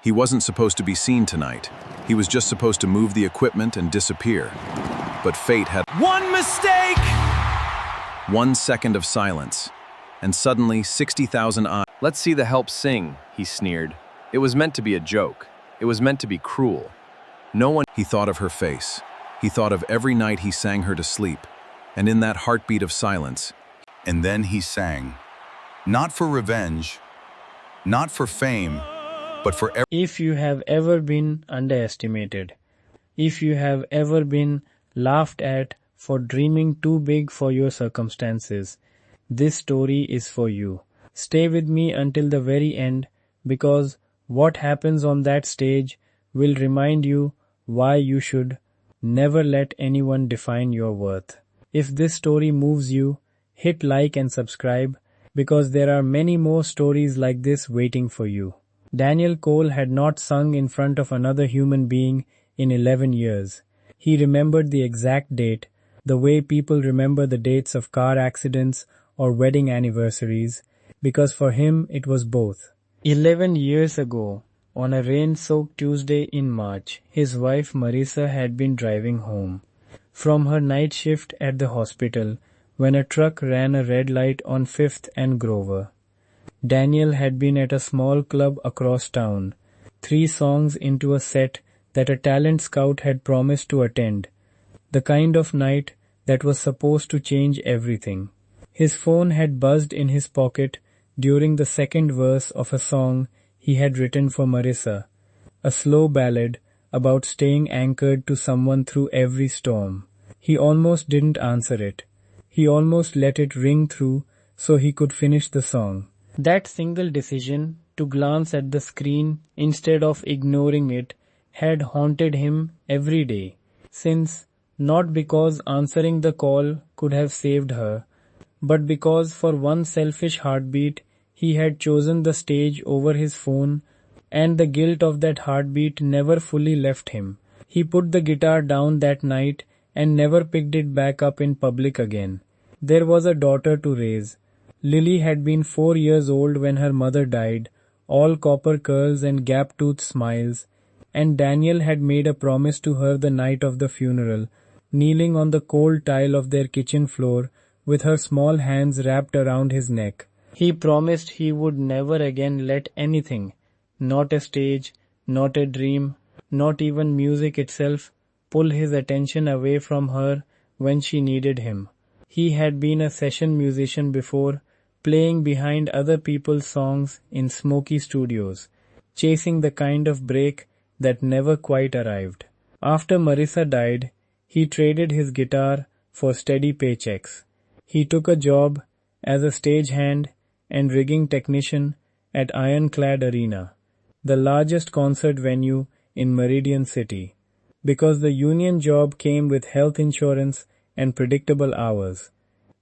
He wasn't supposed to be seen tonight. He was just supposed to move the equipment and disappear. But fate had One mistake! 1 second of silence, and suddenly 60,000 eyes. Let's see the help sing, he sneered. It was meant to be a joke. It was meant to be cruel. No one. He thought of her face. He thought of every night he sang her to sleep, and in that heartbeat of silence. And then he sang, not for revenge, not for fame, but for If you have ever been underestimated, if you have ever been laughed at for dreaming too big for your circumstances, this story is for you. Stay with me until the very end, because what happens on that stage will remind you why you should never let anyone define your worth. If this story moves you, hit like and subscribe, because there are many more stories like this waiting for you. Daniel Cole had not sung in front of another human being in 11 years. He remembered the exact date, the way people remember the dates of car accidents or wedding anniversaries, because for him it was both. 11 years ago, on a rain-soaked Tuesday in March, his wife Marissa had been driving home from her night shift at the hospital when a truck ran a red light on 5th and Grover. Daniel had been at a small club across town, 3 songs into a set that a talent scout had promised to attend, the kind of night that was supposed to change everything. His phone had buzzed in his pocket during the second verse of a song he had written for Marissa, a slow ballad about staying anchored to someone through every storm. He almost didn't answer it. He almost let it ring through so he could finish the song. That single decision to glance at the screen instead of ignoring it had haunted him every day since, not because answering the call could have saved her, but because for one selfish heartbeat he had chosen the stage over his phone, and the guilt of that heartbeat never fully left him. He put the guitar down that night and never picked it back up in public again. There was a daughter to raise. Lily had been 4 years old when her mother died, all copper curls and gap-toothed smiles, and Daniel had made a promise to her the night of the funeral, kneeling on the cold tile of their kitchen floor with her small hands wrapped around his neck. He promised he would never again let anything, not a stage, not a dream, not even music itself, pull his attention away from her when she needed him. He had been a session musician before, playing behind other people's songs in smoky studios, chasing the kind of break that never quite arrived. After Marissa died, he traded his guitar for steady paychecks. He took a job as a stagehand and rigging technician at Ironclad Arena, the largest concert venue in Meridian City, because the union job came with health insurance and predictable hours,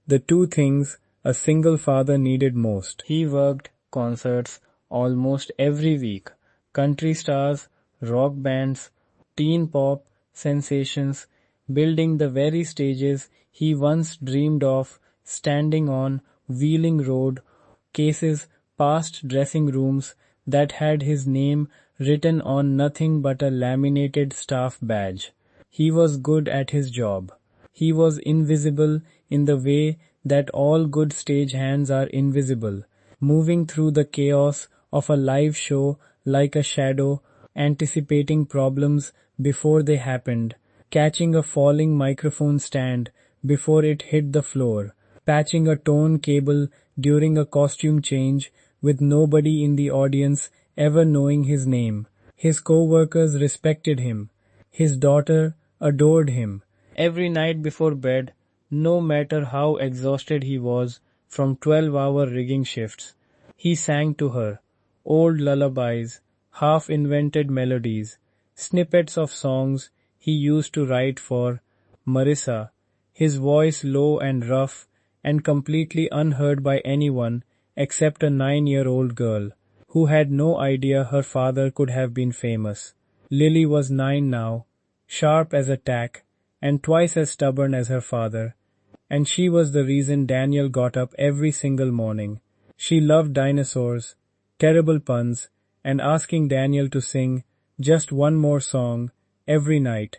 the two things a single father needed most. He worked concerts almost every week, country stars, rock bands, teen pop sensations, building the very stages he once dreamed of, standing on Wheeling Road, cases past dressing rooms that had his name written on nothing but a laminated staff badge. He was good at his job. He was invisible in the way that all good stagehands are invisible, moving through the chaos of a live show like a shadow, anticipating problems before they happened, catching a falling microphone stand before it hit the floor, patching a torn cable during a costume change with nobody in the audience ever knowing his name. His co-workers respected him. His daughter adored him. Every night before bed, no matter how exhausted he was from 12-hour rigging shifts, he sang to her old lullabies, half-invented melodies, snippets of songs he used to write for Marissa, his voice low and rough and completely unheard by anyone except a 9-year-old girl who had no idea her father could have been famous. Lily was 9 now, sharp as a tack, and twice as stubborn as her father, and she was the reason Daniel got up every single morning. She loved dinosaurs, terrible puns, and asking Daniel to sing just one more song every night,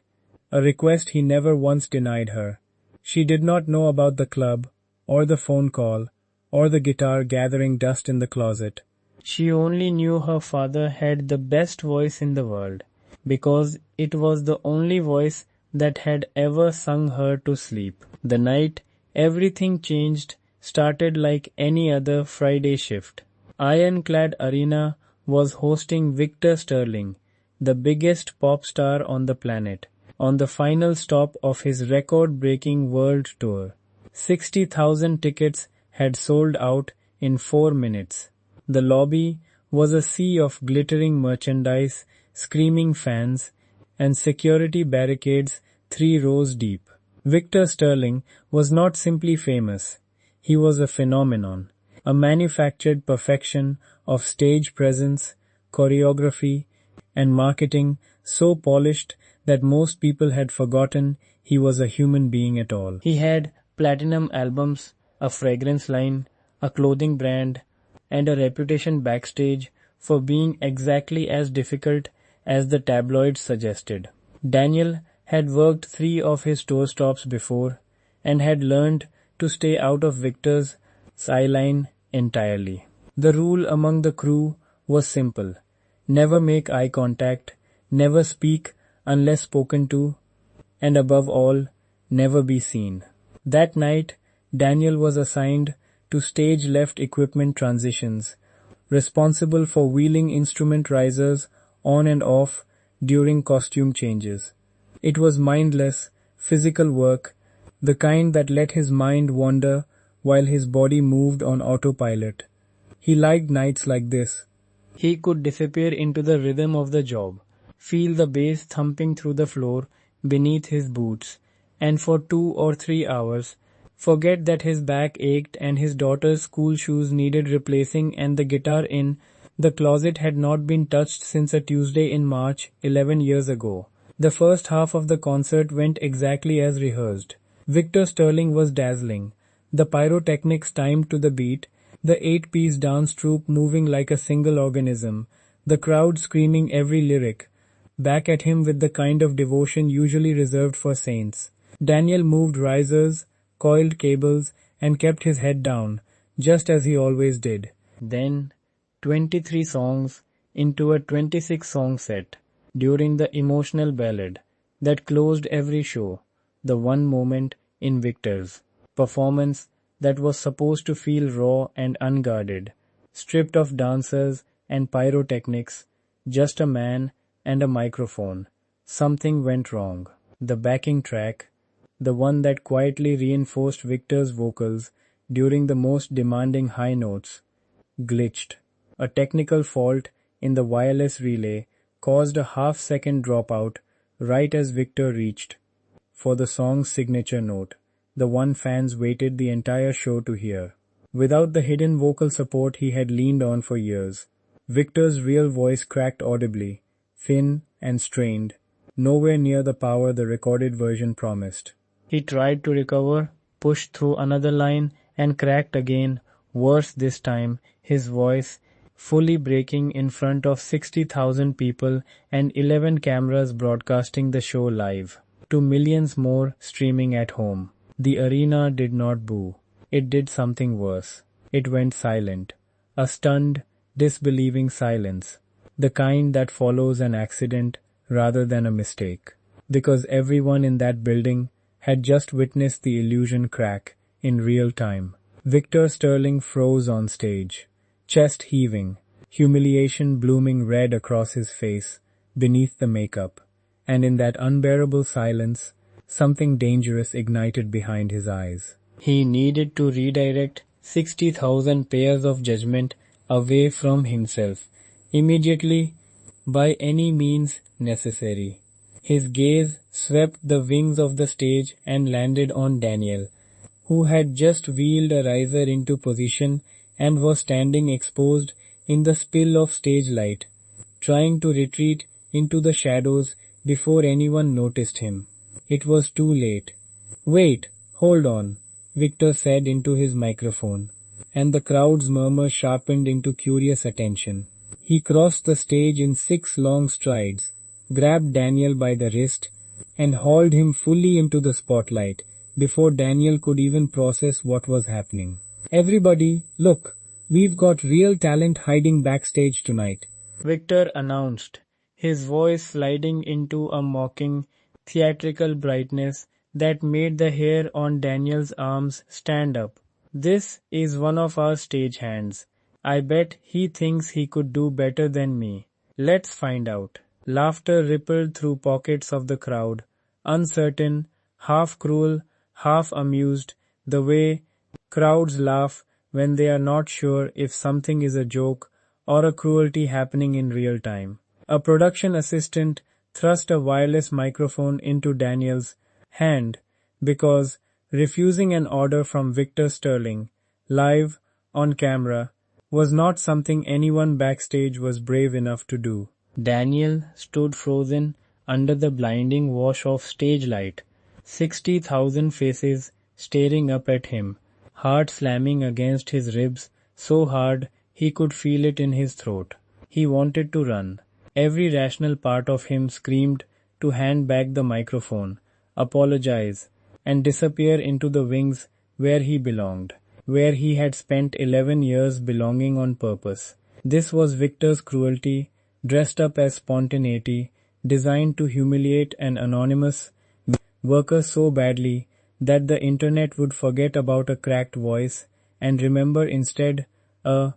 a request he never once denied her. She did not know about the club, or the phone call, or the guitar gathering dust in the closet. She only knew her father had the best voice in the world, because it was the only voice that had ever sung her to sleep. The night everything changed started like any other Friday shift. Ironclad Arena was hosting Victor Sterling, the biggest pop star on the planet, on the final stop of his record-breaking world tour. 60,000 tickets had sold out in 4 minutes. The lobby was a sea of glittering merchandise, screaming fans, and security barricades 3 rows deep. Victor Sterling was not simply famous. He was a phenomenon, a manufactured perfection of stage presence, choreography, and marketing so polished that most people had forgotten he was a human being at all. He had platinum albums, a fragrance line, a clothing brand, and a reputation backstage for being exactly as difficult as the tabloids suggested. Daniel had worked 3 of his tour stops before and had learned to stay out of Victor's sideline entirely. The rule among the crew was simple: never make eye contact, never speak unless spoken to, and above all, never be seen. That night, Daniel was assigned to stage left equipment transitions, responsible for wheeling instrument risers on and off during costume changes. It was mindless, physical work, the kind that let his mind wander while his body moved on autopilot. He liked nights like this. He could disappear into the rhythm of the job, feel the bass thumping through the floor beneath his boots, and for 2 or 3 hours, forget that his back ached and his daughter's school shoes needed replacing and the guitar in the closet had not been touched since a Tuesday in March 11 years ago. The first half of the concert went exactly as rehearsed. Victor Sterling was dazzling, the pyrotechnics timed to the beat, the 8-piece dance troupe moving like a single organism, the crowd screaming every lyric back at him with the kind of devotion usually reserved for saints. Daniel moved risers, coiled cables, and kept his head down, just as he always did. Then, 23 songs into a 26-song set, during the emotional ballad that closed every show, the one moment in Victor's performance that was supposed to feel raw and unguarded, stripped of dancers and pyrotechnics, just a man and a microphone. Something went wrong. The backing track, the one that quietly reinforced Victor's vocals during the most demanding high notes, glitched. A technical fault in the wireless relay caused a half-second dropout right as Victor reached for the song's signature note, the one fans waited the entire show to hear. Without the hidden vocal support he had leaned on for years, Victor's real voice cracked audibly, thin and strained, nowhere near the power the recorded version promised. He tried to recover, pushed through another line, and cracked again, worse this time, his voice fully breaking in front of 60,000 people and 11 cameras broadcasting the show live, to millions more streaming at home. The arena did not boo. It did something worse. It went silent. A stunned, disbelieving silence. The kind that follows an accident rather than a mistake. Because everyone in that building had just witnessed the illusion crack in real time. Victor Sterling froze on stage, chest heaving, humiliation blooming red across his face beneath the makeup, and in that unbearable silence, something dangerous ignited behind his eyes. He needed to redirect 60,000 pairs of judgment away from himself, immediately, by any means necessary. His gaze swept the wings of the stage and landed on Daniel, who had just wheeled a riser into position and was standing exposed in the spill of stage light, trying to retreat into the shadows before anyone noticed him. It was too late. "Wait, hold on," Victor said into his microphone, and the crowd's murmur sharpened into curious attention. He crossed the stage in 6 long strides, grabbed Daniel by the wrist, and hauled him fully into the spotlight before Daniel could even process what was happening. "Everybody, look, we've got real talent hiding backstage tonight," Victor announced, his voice sliding into a mocking, theatrical brightness that made the hair on Daniel's arms stand up. "This is one of our stagehands. I bet he thinks he could do better than me. Let's find out." Laughter rippled through pockets of the crowd, uncertain, half cruel, half amused, the way crowds laugh when they are not sure if something is a joke or a cruelty happening in real time. A production assistant thrust a wireless microphone into Daniel's hand because refusing an order from Victor Sterling, live, on camera, was not something anyone backstage was brave enough to do. Daniel stood frozen under the blinding wash of stage light, 60,000 faces staring up at him, heart slamming against his ribs so hard he could feel it in his throat. He wanted to run. Every rational part of him screamed to hand back the microphone, apologize, and disappear into the wings where he belonged, where he had spent 11 years belonging on purpose. This was Victor's cruelty, dressed up as spontaneity, designed to humiliate an anonymous worker so badly that the internet would forget about a cracked voice and remember instead a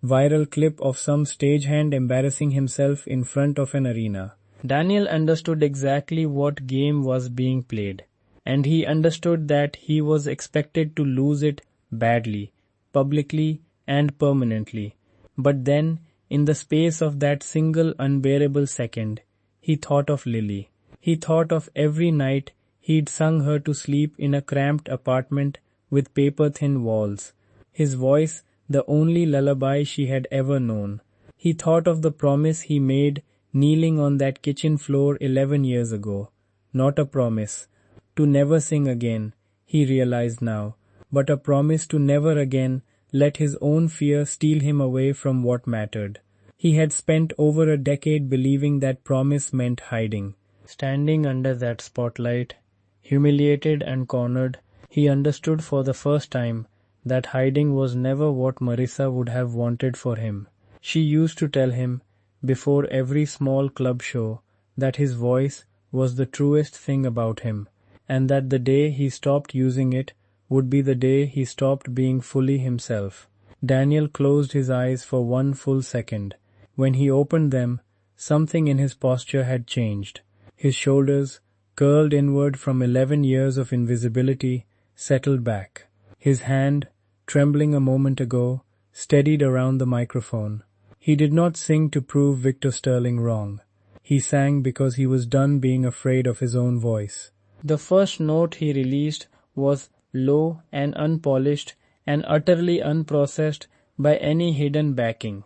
viral clip of some stagehand embarrassing himself in front of an arena. Daniel understood exactly what game was being played, and he understood that he was expected to lose it badly, publicly and permanently. But then, in the space of that single unbearable second, he thought of Lily. He thought of every night he'd sung her to sleep in a cramped apartment with paper-thin walls, his voice the only lullaby she had ever known. He thought of the promise he made kneeling on that kitchen floor 11 years ago. Not a promise to never sing again, he realized now, but a promise to never again let his own fear steal him away from what mattered. He had spent over a decade believing that promise meant hiding. Standing under that spotlight, humiliated and cornered, he understood for the first time that hiding was never what Marissa would have wanted for him. She used to tell him, before every small club show, that his voice was the truest thing about him, and that the day he stopped using it would be the day he stopped being fully himself. Daniel closed his eyes for one full second. When he opened them, something in his posture had changed. His shoulders, curled inward from 11 years of invisibility, settled back. His hand, trembling a moment ago, steadied around the microphone. He did not sing to prove Victor Sterling wrong. He sang because he was done being afraid of his own voice. The first note he released was low and unpolished and utterly unprocessed by any hidden backing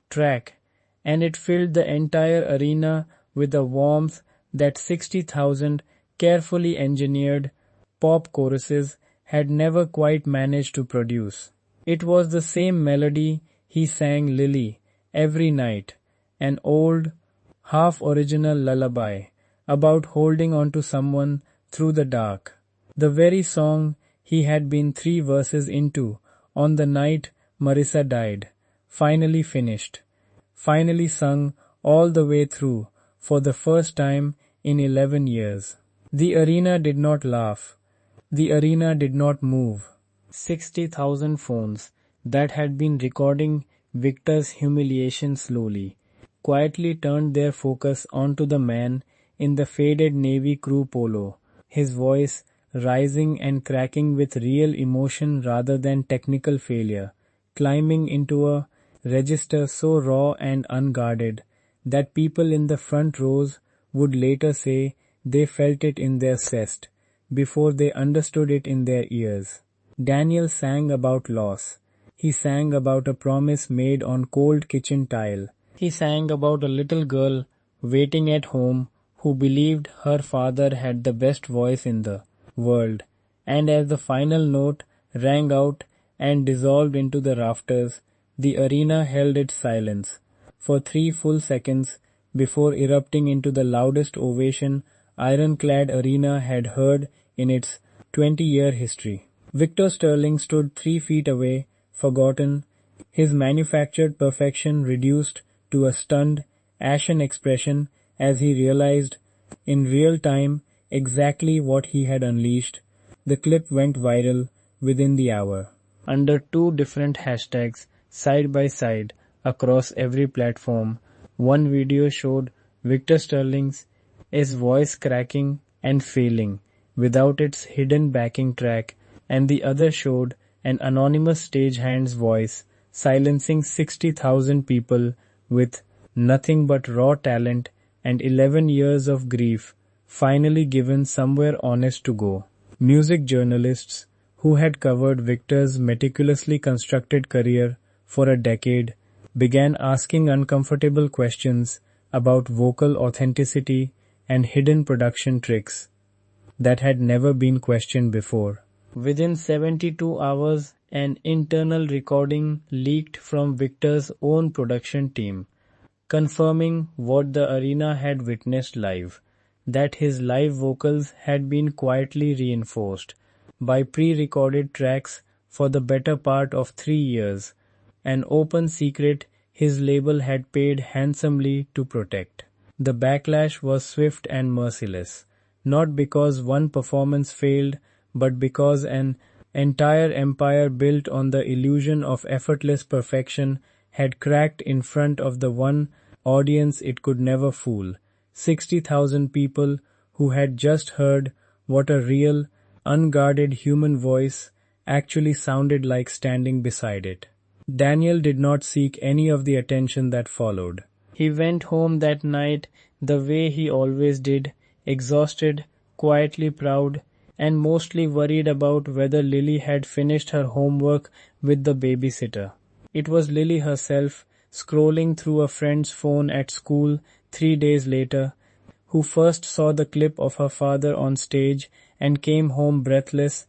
track, and it filled the entire arena with a warmth that 60,000 carefully engineered pop choruses had never quite managed to produce. It was the same melody he sang Lily every night, an old, half-original lullaby about holding on to someone through the dark. The very song he had been 3 verses into on the night Marissa died, finally finished, finally sung all the way through for the first time in 11 years. The arena did not laugh. The arena did not move. 60,000 phones that had been recording Victor's humiliation slowly, quietly turned their focus onto the man in the faded navy crew polo, his voice rising and cracking with real emotion rather than technical failure, climbing into a register so raw and unguarded that people in the front rows would later say they felt it in their chest before they understood it in their ears. Daniel sang about loss. He sang about a promise made on cold kitchen tile. He sang about a little girl waiting at home who believed her father had the best voice in the world, and as the final note rang out and dissolved into the rafters, the arena held its silence. for 3 full seconds before erupting into the loudest ovation ironclad arena had heard in its 20-year history. Victor Sterling stood 3 feet away, forgotten, his manufactured perfection reduced to a stunned, ashen expression as he realized, in real time, exactly what he had unleashed. The clip went viral within the hour. Under 2 different hashtags, side by side, across every platform, one video showed Victor Sterling's voice cracking and failing without its hidden backing track, and the other showed an anonymous stagehand's voice silencing 60,000 people with nothing but raw talent and 11 years of grief finally given somewhere honest to go. Music journalists who had covered Victor's meticulously constructed career for a decade began asking uncomfortable questions about vocal authenticity and hidden production tricks that had never been questioned before. Within 72 hours, an internal recording leaked from Victor's own production team, confirming what the arena had witnessed live, that his live vocals had been quietly reinforced by pre-recorded tracks for the better part of 3 years, an open secret his label had paid handsomely to protect. The backlash was swift and merciless, not because one performance failed, but because an entire empire built on the illusion of effortless perfection had cracked in front of the one audience it could never fool, 60,000 people who had just heard what a real, unguarded human voice actually sounded like standing beside it. Daniel did not seek any of the attention that followed. He went home that night the way he always did, exhausted, quietly proud, and mostly worried about whether Lily had finished her homework with the babysitter. It was Lily herself, scrolling through a friend's phone at school 3 days later, who first saw the clip of her father on stage and came home breathless,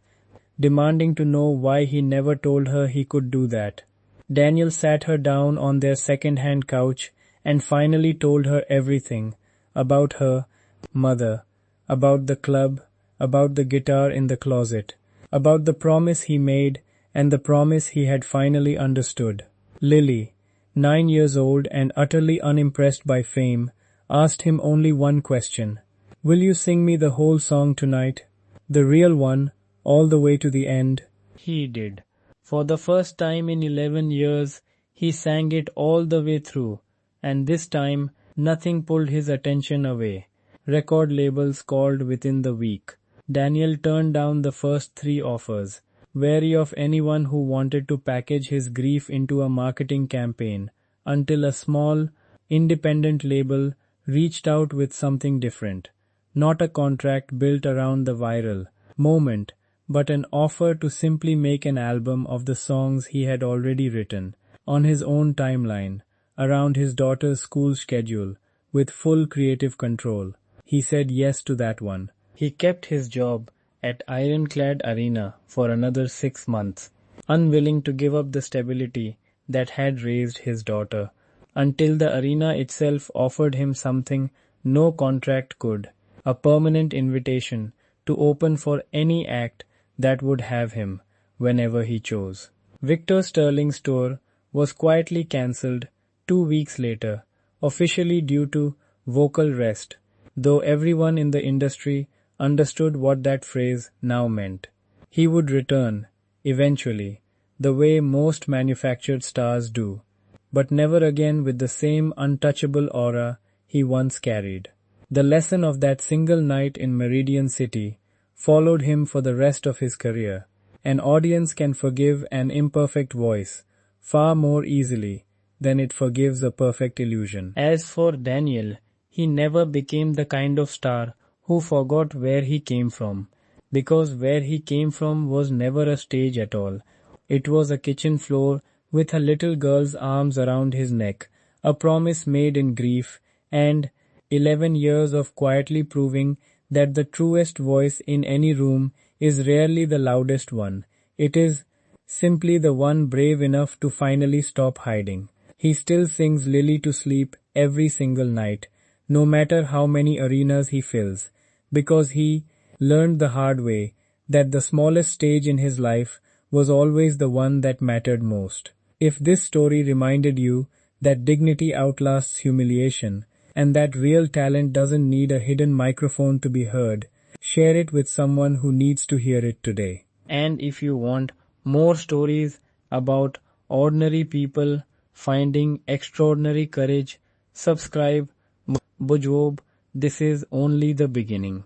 demanding to know why he never told her he could do that. Daniel sat her down on their second-hand couch and finally told her everything about her mother, about the club, about the guitar in the closet, about the promise he made and the promise he had finally understood. Lily, 9 years old and utterly unimpressed by fame, asked him only one question. "Will you sing me the whole song tonight? The real one, all the way to the end?" He did. For the first time in 11 years, he sang it all the way through, and this time nothing pulled his attention away. Record labels called within the week. Daniel turned down the first 3 offers, wary of anyone who wanted to package his grief into a marketing campaign, until a small, independent label reached out with something different. Not a contract built around the viral moment, but an offer to simply make an album of the songs he had already written, on his own timeline, around his daughter's school schedule, with full creative control. He said yes to that one. He kept his job at Ironclad Arena for another 6 months, unwilling to give up the stability that had raised his daughter, until the arena itself offered him something no contract could, a permanent invitation to open for any act that would have him whenever he chose. Victor Sterling's tour was quietly cancelled 2 weeks later, officially due to vocal rest, though everyone in the industry understood what that phrase now meant. He would return, eventually, the way most manufactured stars do, but never again with the same untouchable aura he once carried. The lesson of that single night in Meridian City followed him for the rest of his career. An audience can forgive an imperfect voice far more easily than it forgives a perfect illusion. As for Daniel, he never became the kind of star who forgot where he came from, because where he came from was never a stage at all. It was a kitchen floor with a little girl's arms around his neck, a promise made in grief, and 11 years of quietly proving that the truest voice in any room is rarely the loudest one. It is simply the one brave enough to finally stop hiding. He still sings Lily to sleep every single night, no matter how many arenas he fills, because he learned the hard way that the smallest stage in his life was always the one that mattered most. If this story reminded you that dignity outlasts humiliation and that real talent doesn't need a hidden microphone to be heard, share it with someone who needs to hear it today. And if you want more stories about ordinary people finding extraordinary courage, subscribe. Bujwob, this is only the beginning.